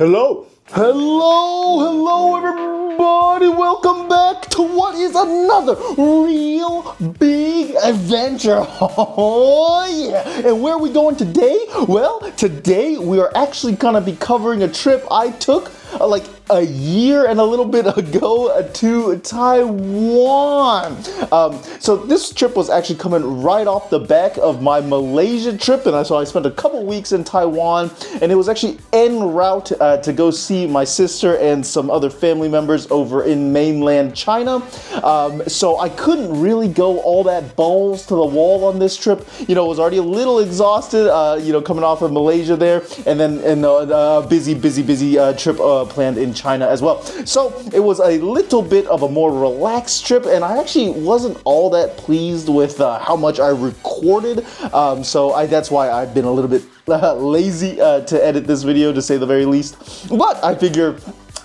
Hello. Hello, everybody. Welcome back to what is another real big adventure. Oh, yeah. And where are we going today? Well, today we are actually going to be covering a trip I took like a year and a little bit ago to Taiwan. So this trip was actually coming right off the back of my Malaysia trip, and so I spent a couple weeks in Taiwan, and it was actually en route to go see my sister and some other family members over in mainland China. So I couldn't really go all that balls to the wall on this trip. You know, I was already a little exhausted, coming off of Malaysia there, and then a busy trip planned in China as well. So it was a little bit of a more relaxed trip, and I actually wasn't all that pleased with how much I recorded. That's why I've been a little bit lazy to edit this video, to say the very least. But I figure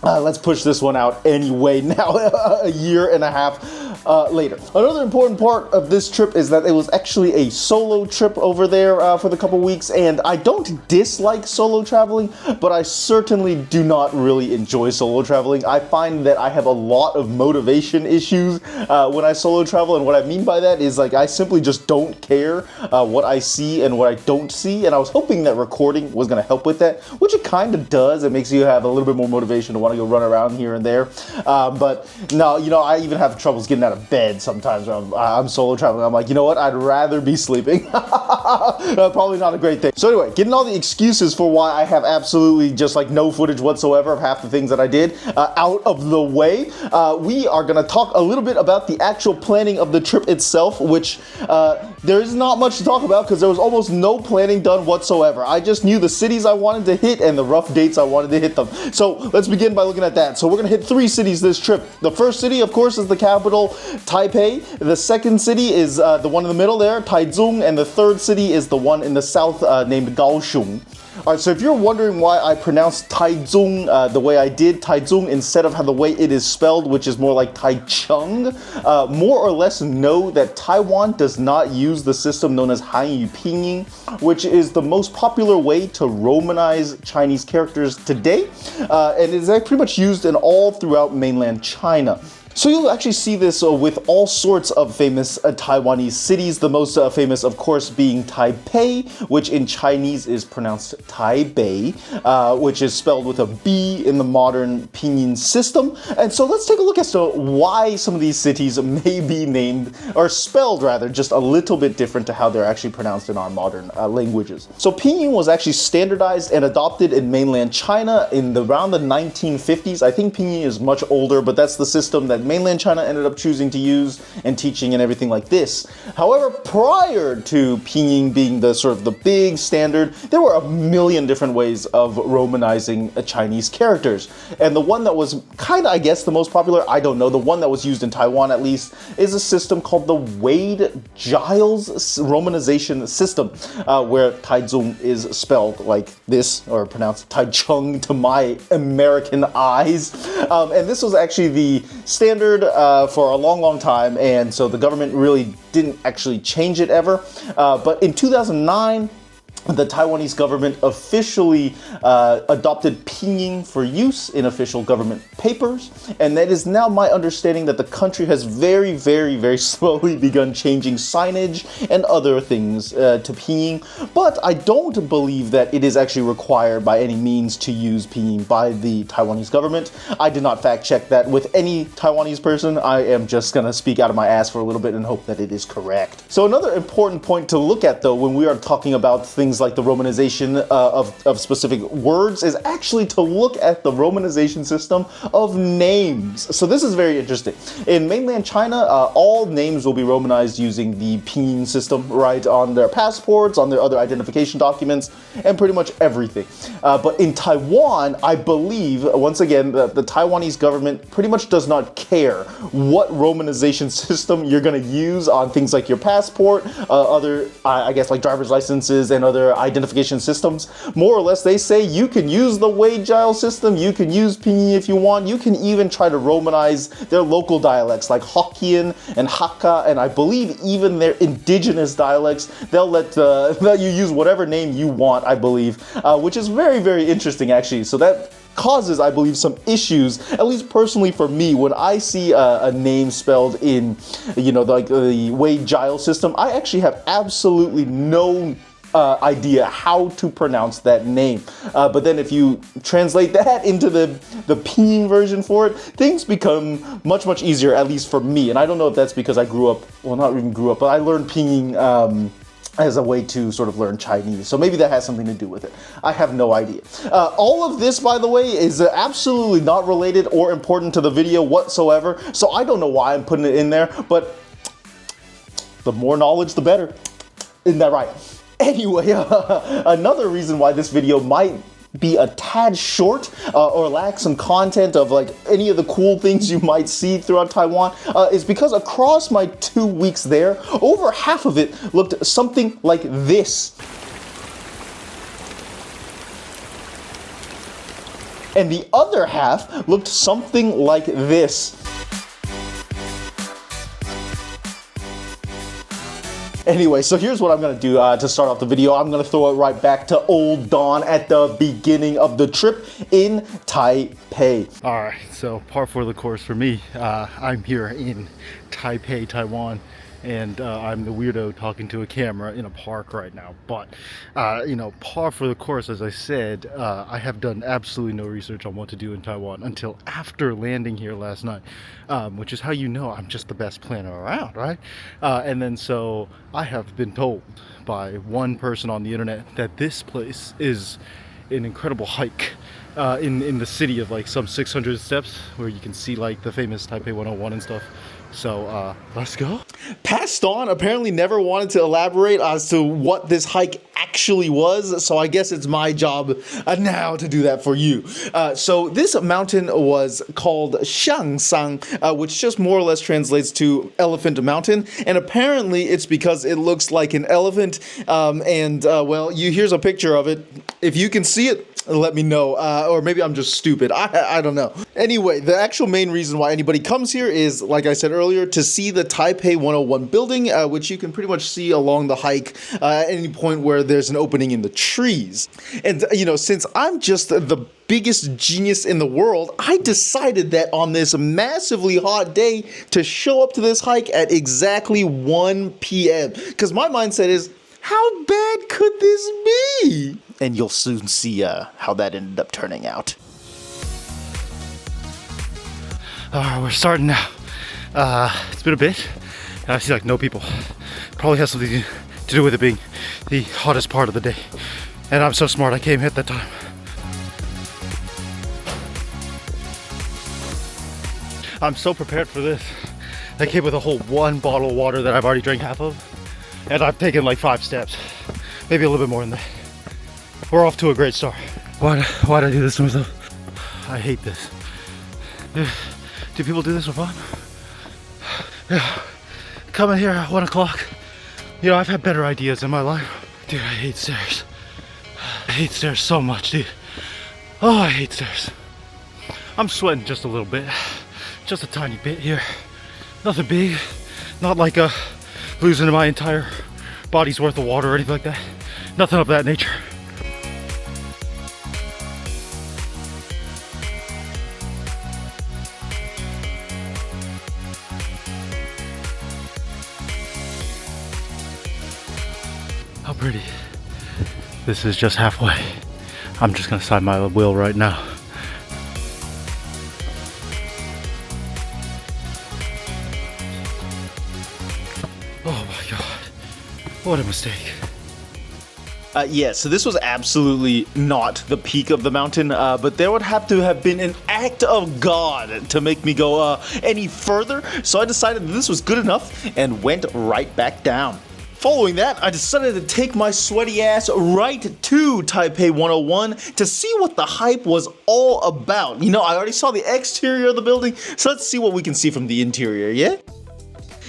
let's push this one out anyway now, a year and a half later. Another important part of this trip is that it was actually a solo trip over there for the couple weeks, and I don't dislike solo traveling, but I certainly do not really enjoy solo traveling. I find that I have a lot of motivation issues when I solo travel, and what I mean by that is like I simply just don't care what I see and what I don't see, and I was hoping that recording was going to help with that, which it kind of does. It makes you have a little bit more motivation to want to go run around here and there, but no, I even have troubles getting out of bed sometimes when I'm solo traveling. I'm like, you know what, I'd rather be sleeping. Probably not a great thing. So anyway, getting all the excuses for why I have absolutely just like no footage whatsoever of half the things that I did out of the way, we are going to talk a little bit about the actual planning of the trip itself, which there is not much to talk about because there was almost no planning done whatsoever. I just knew the cities I wanted to hit and the rough dates I wanted to hit them. So let's begin by looking at that. So we're going to hit 3 cities this trip. The first city, of course, is the capital, Taipei. The second city is the one in the middle there, Taichung, and the third city is the one in the south named Kaohsiung. Alright, so if you're wondering why I pronounced Taichung the way I did, Taichung, instead of how the way it is spelled, which is more like Taichung, more or less know that Taiwan does not use the system known as Hanyu Pinyin, which is the most popular way to Romanize Chinese characters today, and it is pretty much used in all throughout mainland China. So you'll actually see this with all sorts of famous Taiwanese cities, the most famous, of course, being Taipei, which in Chinese is pronounced Taipei, which is spelled with a B in the modern pinyin system. And so let's take a look as to why some of these cities may be named, or spelled rather, just a little bit different to how they're actually pronounced in our modern languages. So pinyin was actually standardized and adopted in mainland China in around the 1950s. I think pinyin is much older, but that's the system that mainland China ended up choosing to use and teaching and everything like this. However, prior to pinyin being the sort of the big standard, there were a million different ways of Romanizing Chinese characters. And the one that was kind of, I guess, the most popular, I don't know, the one that was used in Taiwan at least, is a system called the Wade-Giles romanization system, where Taichung is spelled like this, or pronounced Taichung to my American eyes. And this was actually the standard for a long time, and so the government really didn't actually change it ever. But in 2009, the Taiwanese government officially adopted pinyin for use in official government papers, and that is now my understanding that the country has very slowly begun changing signage and other things to pinyin, but I don't believe that it is actually required by any means to use pinyin by the Taiwanese government. I did not fact check that with any Taiwanese person. I am just gonna speak out of my ass for a little bit and hope that it is correct. So another important point to look at, though, when we are talking about things like the romanization of specific words, is actually to look at the romanization system of names. So this is very interesting. In mainland China, all names will be romanized using the pinyin system, right, on their passports, on their other identification documents, and pretty much everything. But in Taiwan, I believe, once again, the Taiwanese government pretty much does not care what romanization system you're going to use on things like your passport, other, I guess, like driver's licenses and other identification systems. More or less, they say you can use the Wade-Giles system, you can use pinyin if you want, you can even try to romanize their local dialects like Hokkien and Hakka, and I believe even their indigenous dialects. They'll let you use whatever name you want, I believe, which is very interesting, actually. So that causes, I believe, some issues, at least personally for me, when I see a name spelled in, you know, like the Wade Giles system. I actually have absolutely no idea how to pronounce that name. But then if you translate that into the pinyin version for it, things become much, much easier, at least for me. And I don't know if that's because I grew up, well, not even grew up, but I learned pinyin as a way to sort of learn Chinese. So maybe that has something to do with it. I have no idea. All of this, by the way, is absolutely not related or important to the video whatsoever. So I don't know why I'm putting it in there, but the more knowledge, the better. Isn't that right? Anyway, another reason why this video might be a tad short or lack some content of like any of the cool things you might see throughout Taiwan is because across my 2 weeks there, over half of it looked something like this. And the other half looked something like this. Anyway, so here's what I'm gonna do to start off the video. I'm gonna throw it right back to old Don at the beginning of the trip in Taipei. All right, so par for the course for me. I'm here in Taipei, Taiwan, and I'm the weirdo talking to a camera in a park right now. But, you know, par for the course, as I said, I have done absolutely no research on what to do in Taiwan until after landing here last night, which is how you know I'm just the best planner around, right? And then so I have been told by one person on the internet that this place is an incredible hike in the city of like some 600 steps where you can see like the famous Taipei 101 and stuff. So let's go. Past Dawn apparently never wanted to elaborate as to what this hike actually was, so I guess it's my job now to do that for you. So this mountain was called Xiangsang, which just more or less translates to Elephant Mountain, and apparently it's because it looks like an elephant, well, here's a picture of it. If you can see it, let me know, or maybe I'm just stupid. I don't know. Anyway, the actual main reason why anybody comes here is, like I said earlier, to see the Taipei 101 building, which you can pretty much see along the hike at any point where there's an opening in the trees. And, you know, since I'm just the biggest genius in the world, I decided that on this massively hot day to show up to this hike at exactly 1 p.m. Because my mindset is, how bad could this be? And you'll soon see how that ended up turning out. Alright, we're starting now. It's been a bit. I see like no people. Probably has something to do with it being the hottest part of the day. And I'm so smart I came at that time. I'm so prepared for this. I came with a whole 1 bottle of water that I've already drank half of. And I've taken like 5 steps. Maybe a little bit more than that. We're off to a great start. Why'd I do this to myself? I hate this. Do people do this for fun? Yeah. Coming here at 1 o'clock. You know, I've had better ideas in my life. Dude, I hate stairs. I hate stairs so much, dude. Oh, I hate stairs. I'm sweating just a little bit. Just a tiny bit here. Nothing big. Not like losing my entire body's worth of water or anything like that. Nothing of that nature. How pretty. This is just halfway. I'm just gonna sign my will right now. Oh my God, what a mistake. Yeah, so this was absolutely not the peak of the mountain, but there would have to have been an act of God to make me go any further, so I decided that this was good enough and went right back down. Following that, I decided to take my sweaty ass right to Taipei 101 to see what the hype was all about. You know, I already saw the exterior of the building, so let's see what we can see from the interior, yeah?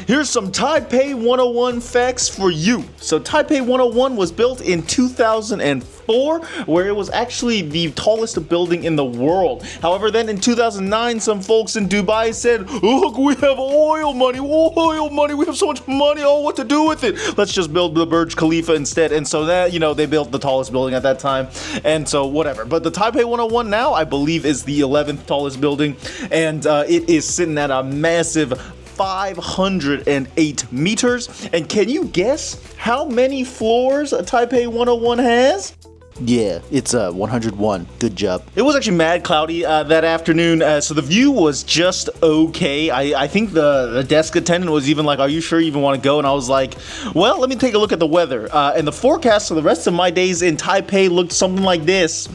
Here's some Taipei 101 facts for you. So Taipei 101 was built in 2004, where it was actually the tallest building in the world. However, then in 2009, some folks in Dubai said, look, we have oil money, we have so much money, oh, what to do with it? Let's just build the Burj Khalifa instead. And so that, they built the tallest building at that time. And so whatever. But the Taipei 101 now, I believe, is the 11th tallest building. And it is sitting at a massive 508 meters. And can you guess how many floors a Taipei 101 has? Yeah, it's 101. Good job. It was actually mad cloudy that afternoon, so the view was just okay. I think the desk attendant was even like, are you sure you even want to go? And I was like, well, let me take a look at the weather. And the forecast for the rest of my days in Taipei looked something like this.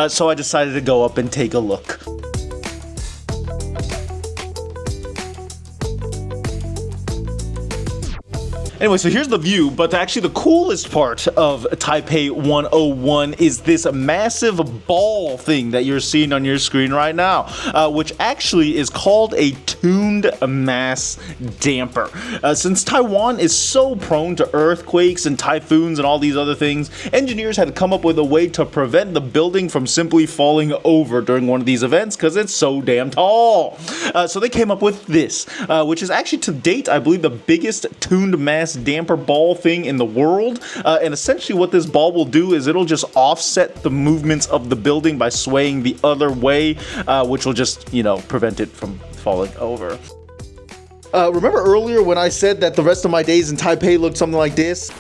So I decided to go up and take a look. Anyway, so here's the view, but actually the coolest part of Taipei 101 is this massive ball thing that you're seeing on your screen right now, which actually is called a tuned mass damper. Since Taiwan is so prone to earthquakes and typhoons and all these other things, engineers had to come up with a way to prevent the building from simply falling over during one of these events because it's so damn tall. So they came up with this, which is actually to date, I believe, the biggest tuned mass damper ball thing in the world. And essentially what this ball will do is it'll just offset the movements of the building by swaying the other way, which will just, prevent it from falling over. Remember earlier when I said that the rest of my days in Taipei looked something like this?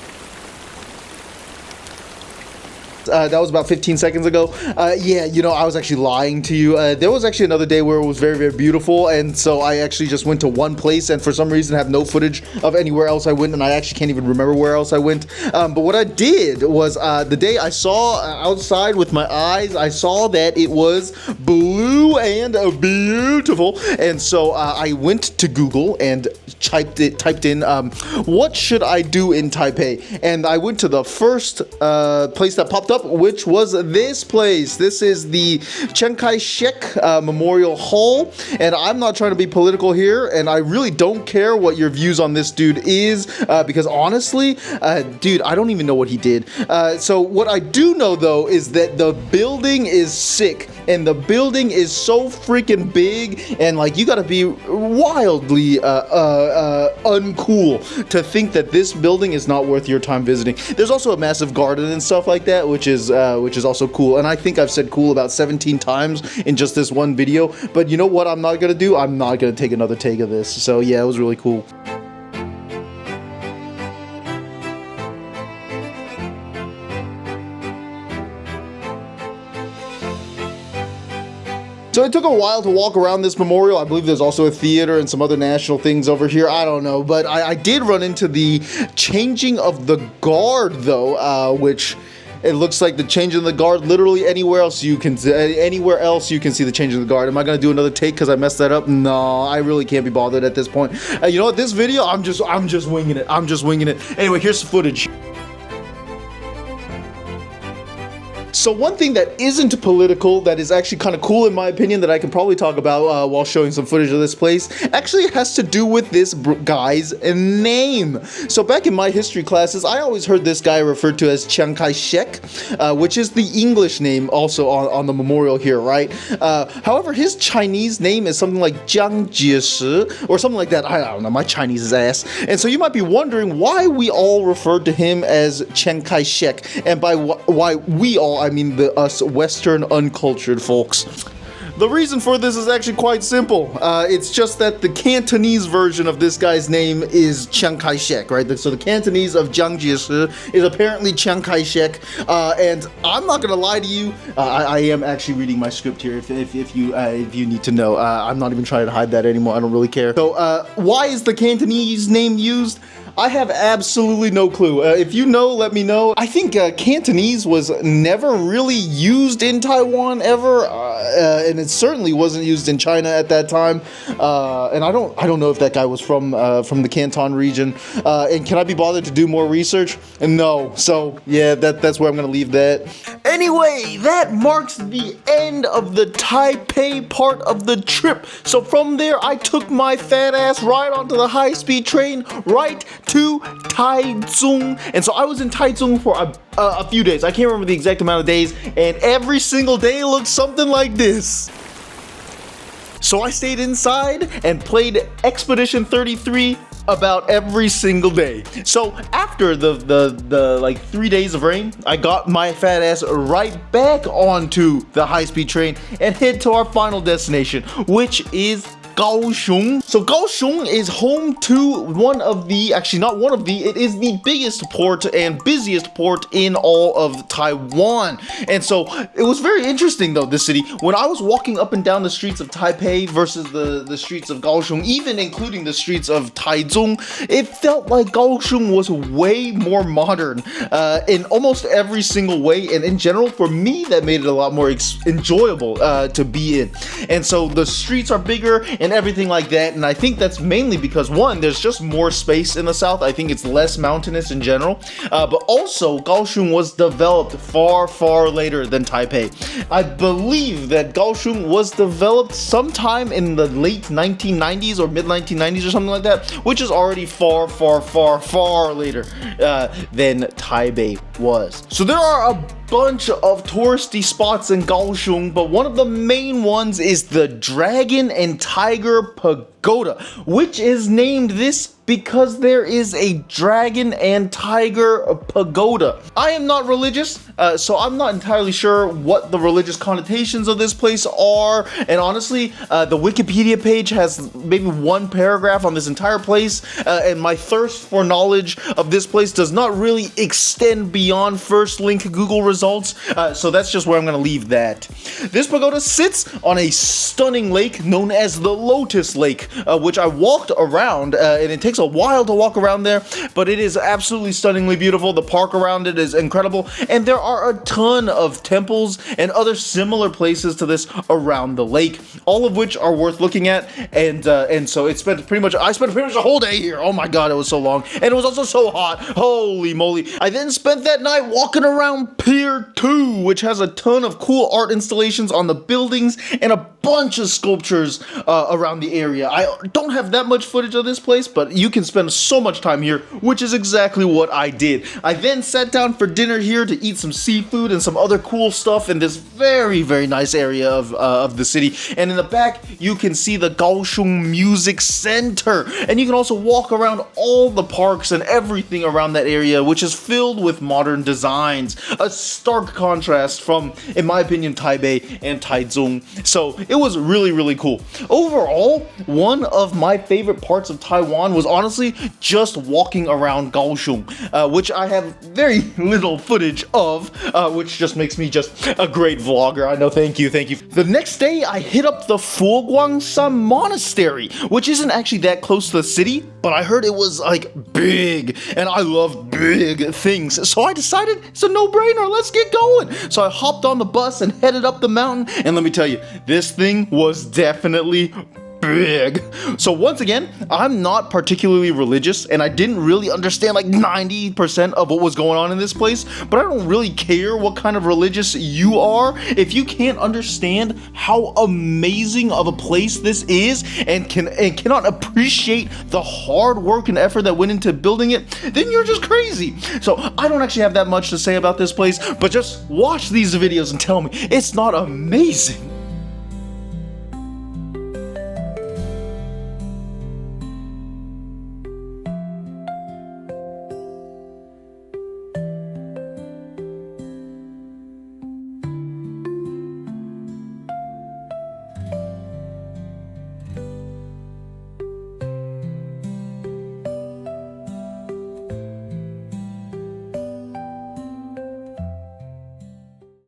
That was about 15 seconds ago. Yeah, I was actually lying to you. There was actually another day where it was very, very beautiful, and so I actually just went to one place, and for some reason have no footage of anywhere else I went, and I actually can't even remember where else I went. But what I did was, the day I saw outside with my eyes, I saw that it was blue and beautiful, and so I went to Google and typed in, what should I do in Taipei? And I went to the first place that popped up, which was this place. This is the Chiang Kai-shek Memorial Hall, and I'm not trying to be political here, and I really don't care what your views on this dude is, because honestly, dude, I don't even know what he did. So what I do know though is that the building is sick, and the building is so freaking big, and like you gotta be wildly uncool to think that this building is not worth your time visiting. There's also a massive garden and stuff like that, which is also cool. And I think I've said cool about 17 times in just this one video. But you know what I'm not gonna do? I'm not gonna take another take of this. So yeah, it was really cool. So it took a while to walk around this memorial. I believe there's also a theater and some other national things over here. I don't know, but I did run into the changing of the guard though, which it looks like the changing of the guard literally anywhere else you can see the changing of the guard. Am I gonna do another take because I messed that up? No, I really can't be bothered at this point. You know what? This video, I'm just winging it. I'm just winging it. Anyway, here's the footage. So one thing that isn't political, that is actually kind of cool in my opinion, that I can probably talk about while showing some footage of this place, actually has to do with this guy's name. So back in my history classes, I always heard this guy referred to as Chiang Kai-shek, which is the English name also on the memorial here, right? However, his Chinese name is something like Jiang Jieshi, or something like that. I don't know, my Chinese is ass. And so you might be wondering why we all referred to him as Chiang Kai-shek, and by why we all, I mean us Western uncultured folks. The reason for this is actually quite simple. It's just that the Cantonese version of this guy's name is Chiang Kai-shek, right? So the Cantonese of Jiang Jieshi is apparently Chiang Kai-shek, and I'm not gonna lie to you, I am actually reading my script here if you need to know. I'm not even trying to hide that anymore, I don't really care. So why is the Cantonese name used? I have absolutely no clue. If you know, let me know. I think Cantonese was never really used in Taiwan ever, and it certainly wasn't used in China at that time. And I don't know if that guy was from the Canton region. And can I be bothered to do more research? And no. So yeah, that's where I'm gonna leave that. Anyway, that marks the end of the Taipei part of the trip. So from there, I took my fat ass right onto the high-speed train right to Taichung. And so I was in Taichung for a few days. I can't remember the exact amount of days, and every single day looked something like this. So I stayed inside and played Expedition 33 about every single day. So after the like 3 days of rain, I got my fat ass right back onto the high-speed train and head to our final destination, which is Kaohsiung. So Kaohsiung is home to one of the, actually not one of the, it is the biggest port and busiest port in all of Taiwan. And so it was very interesting though, this city. When I was walking up and down the streets of Taipei versus the streets of Kaohsiung, even including the streets of Taichung, it felt like Kaohsiung was way more modern in almost every single way. And in general, for me, that made it a lot more enjoyable to be in. And so the streets are bigger and everything like that, and I think that's mainly because, one, there's just more space in the south. I think it's less mountainous in general, but also Kaohsiung was developed far, far later than Taipei. I believe that Kaohsiung was developed sometime in the late 1990s or mid 1990s or something like that, which is already far, far, far, far later than Taipei was. So there are a bunch of touristy spots in Kaohsiung, but one of the main ones is the Dragon and Tiger Pagoda, which is named this because there is a dragon and tiger pagoda. I am not religious, so I'm not entirely sure what the religious connotations of this place are, and honestly, the Wikipedia page has maybe one paragraph on this entire place, and my thirst for knowledge of this place does not really extend beyond first link Google results, so that's just where I'm gonna leave that. This pagoda sits on a stunning lake known as the Lotus Lake, which I walked around, and it takes a while to walk around there, but it is absolutely stunningly beautiful. The park around it is incredible, and there are a ton of temples and other similar places to this around the lake, all of which are worth looking at. And so I spent pretty much a whole day here. Oh my god, it was so long, and it was also so hot. Holy moly! I then spent that night walking around Pier 2, which has a ton of cool art installations on the buildings and a bunch of sculptures around the area. I don't have that much footage of this place, but you can spend so much time here, which is exactly what I did. I then sat down for dinner here to eat some seafood and some other cool stuff in this very, very nice area of the city. And in the back, you can see the Kaohsiung Music Center. And you can also walk around all the parks and everything around that area, which is filled with modern designs. A stark contrast from, in my opinion, Taipei and Taichung. So it was really, really cool. Overall, one of my favorite parts of Taiwan was honestly just walking around Kaohsiung, which I have very little footage of, which just makes me just a great vlogger. I know, thank you, thank you. The next day, I hit up the Foguangshan Monastery, which isn't actually that close to the city, but I heard it was like big, and I love big things. So I decided it's a no-brainer, let's get going. So I hopped on the bus and headed up the mountain, and let me tell you, this thing was definitely big. So once again, I'm not particularly religious, and I didn't really understand like 90% of what was going on in this place, but I don't really care what kind of religious you are. If you can't understand how amazing of a place this is and cannot appreciate the hard work and effort that went into building it, then you're just crazy. So I don't actually have that much to say about this place, but just watch these videos and tell me it's not amazing.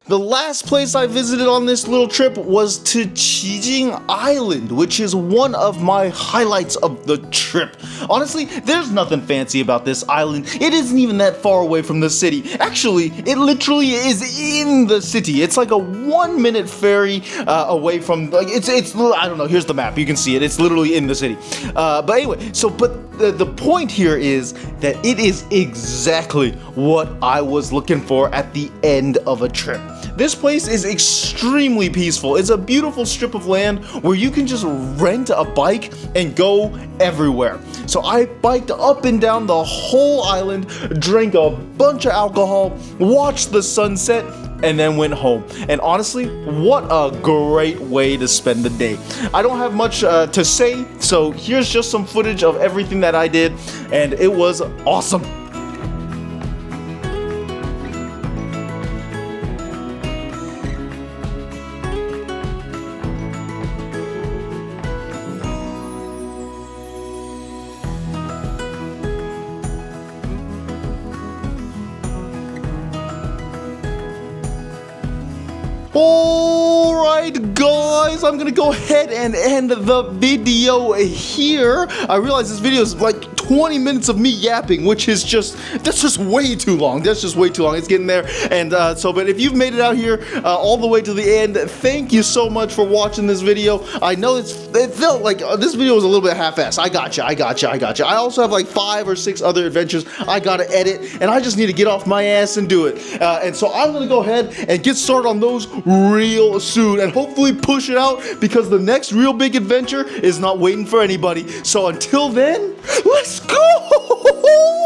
The last place I visited on this little trip was to Qijing Island, which is one of my highlights of the trip. Honestly, there's nothing fancy about this island. It isn't even that far away from the city. Actually, it literally is in the city. It's like a 1-minute ferry away from, like, it's I don't know, here's the map, you can see it. It's literally in the city. But anyway, but the point here is that it is exactly what I was looking for at the end of a trip. this place is extremely peaceful. It's a beautiful strip of land where you can just rent a bike and go everywhere. So I biked up and down the whole island, drank a bunch of alcohol, watched the sunset, and then went home. And honestly, what a great way to spend the day. I don't have much to say, so here's just some footage of everything that I did, and it was awesome. Alright guys, I'm gonna go ahead and end the video here. I realize this video is like 20 minutes of me yapping, which is that's just way too long. That's just way too long. It's getting there. And but if you've made it out here all the way to the end, thank you so much for watching this video. I know it felt like this video was a little bit half-assed. I gotcha. I also have like 5 or 6 other adventures I gotta edit, and I just need to get off my ass and do it. And so I'm gonna go ahead and get started on those real soon, and hopefully push it out, because the next real big adventure is not waiting for anybody. So until then, let's go!